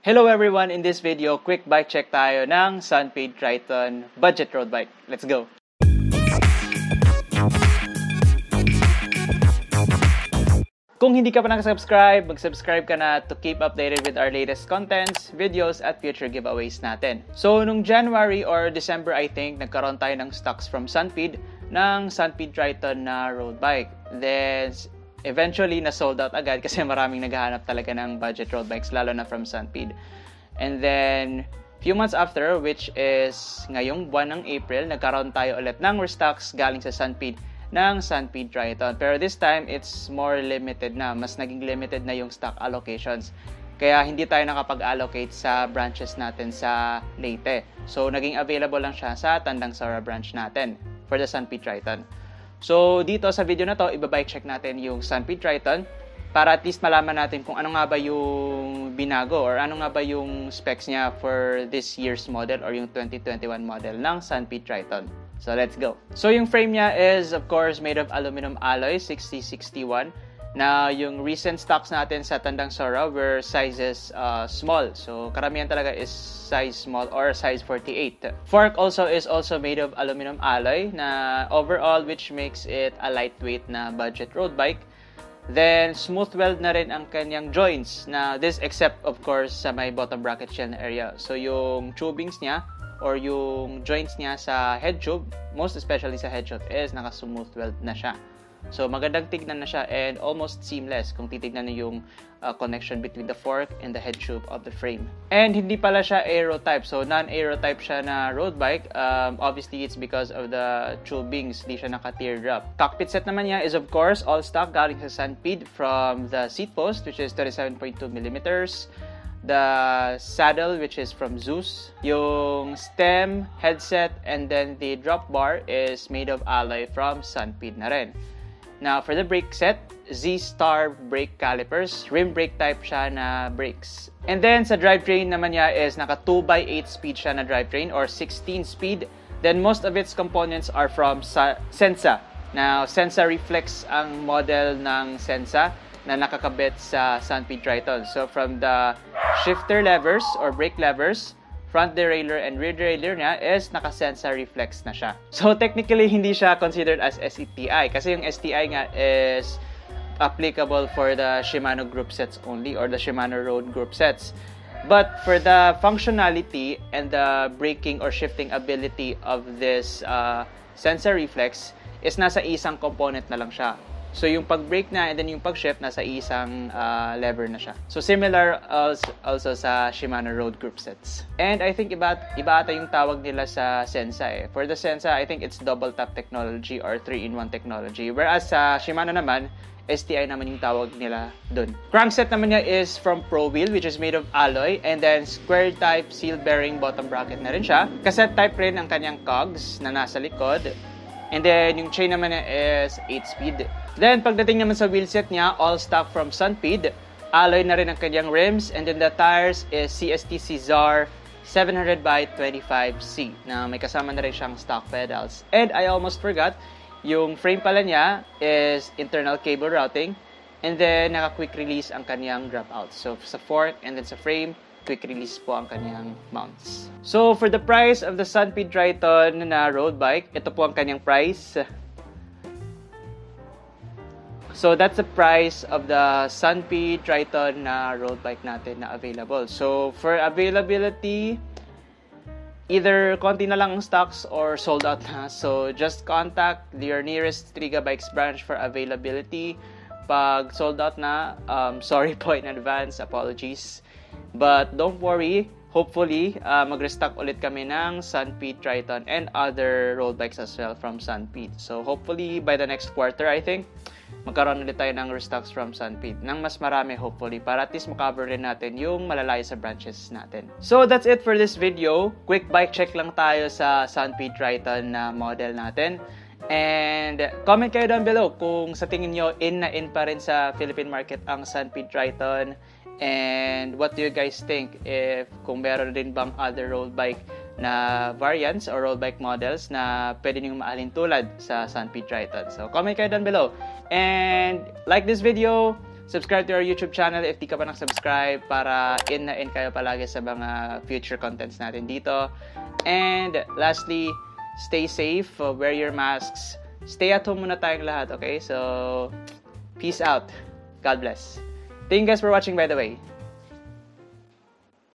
Hello everyone! In this video, quick bike check tayo ng Sunpeed Triton budget road bike. Let's go! Kung hindi ka pa nakasubscribe, mag-subscribe ka na to keep updated with our latest contents, videos, at future giveaways natin. So, nung January or December, I think, nagkaroon tayo ng stocks from Sunpeed ng Sunpeed Triton na road bike. Then, eventually, na-sold out agad kasi maraming naghahanap talaga ng budget road bikes, lalo na from Sunpeed. And then, few months after, which is ngayong buwan ng April, nagkaroon tayo ulit ng restocks galing sa Sunpeed ng Sunpeed Triton. Pero this time, it's more limited na. Mas naging limited na yung stock allocations. Kaya hindi tayo nakapag-allocate sa branches natin sa Leyte. So, naging available lang siya sa Tandang Sora branch natin for the Sunpeed Triton. So, dito sa video na to, ibabike check natin yung Sunpeed Triton para at least malaman natin kung ano nga ba yung binago or ano nga ba yung specs niya for this year's model or yung 2021 model ng Sunpeed Triton. So, let's go. So, yung frame niya is, of course, made of aluminum alloy, 6061. Na yung recent stocks natin sa Tandang Sora were sizes small. So, karamihan talaga is size small or size 48. Fork also is also made of aluminum alloy na overall which makes it a lightweight na budget road bike. Then, smooth weld na rin ang kanyang joints na this except, of course, sa may bottom bracket shell na area. So, yung tubings niya or yung joints niya sa head tube, most especially sa head tube, is naka-smooth weld na siya. So, magandang tignan na siya and almost seamless kung titignan niyo yung connection between the fork and the head tube of the frame. And hindi pala siya aero type. So, non-aero type siya na road bike. Obviously, it's because of the tubings. Hindi siya naka-teardrop. Cockpit set naman niya is, of course, all stock galing sa Sunpeed from the seat post, which is 37.2 millimeters. The saddle, which is from Zeus. Yung stem, headset, and then the drop bar is made of alloy from Sunpeed na rin. Now, for the brake set, Z-Star brake calipers. Rim brake type siya na brakes. And then, sa drivetrain naman niya is naka 2x8 speed siya na drivetrain or 16 speed. Then, most of its components are from Sensa. Now, Sensa Reflex ang model ng Sensa na nakakabit sa Sunpeed Triton. So, from the shifter levers or brake levers, front derailleur and rear derailleur niya is naka-Sensa Reflex na siya. So, technically, hindi siya considered as STI kasi yung STI nga is applicable for the Shimano group sets only or the Shimano road group sets. But for the functionality and the braking or shifting ability of this Sensa Reflex is nasa isang component na lang siya. So, yung pag-brake na and then yung pag-shift nasa isang lever na siya. So, similar also sa Shimano road group sets. And I think iba ata yung tawag nila sa Sensa eh. For the Sensa, I think it's double tap technology or 3-in-1 technology. Whereas sa Shimano naman, STI naman yung tawag nila dun. Crankset naman niya is from Pro Wheel which is made of alloy and then square type seal bearing bottom bracket na rin siya. Cassette type rin ang kanyang cogs na nasa likod. And then yung chain naman niya is 8-speed. Then, pagdating naman sa wheelset niya, all stock from Sunpeed. Alloy na rin ang kanyang rims. And then the tires is CST Cesar 700/25C na may kasama na rin siyang stock pedals. And I almost forgot, yung frame pala niya is internal cable routing. And then, naka-quick release ang kanyang drop-out. So, sa fork and then sa frame, quick release po ang kanyang mounts. So, for the price of the Sunpeed Triton na road bike, ito po ang kanyang price. So, that's the price of the Sunpeed Triton na road bike natin na available. So, for availability, either konti na lang ang stocks or sold out na. So, just contact your nearest Striga Bikes branch for availability. Pag sold out na, sorry po in advance, apologies. But don't worry, hopefully, mag-restock ulit kami ng Sunpeed Triton and other road bikes as well from Sunpeed. So, hopefully, by the next quarter, I think, magkaroon ulit tayo ng restocks from Sunpeed. Nang mas marami, hopefully, para at least makover rin natin yung malalayo sa branches natin. So, that's it for this video. Quick bike check lang tayo sa Sunpeed Triton na model natin. And comment kayo down below kung sa tingin nyo in na in pa rin sa Philippine Market ang Sunpeed Triton. And what do you guys think if kung meron din bang other road bike na variants or road bike models na pwede niyong maalin tulad sa Sunpeed Triton. So, comment kayo down below. And like this video, Subscribe to our YouTube channel if di ka pa nag-subscribe para in kayo palagi sa mga future contents natin dito. And lastly, stay safe, wear your masks, stay at home muna tayong lahat, okay? So, peace out. God bless. Thank you guys for watching, by the way.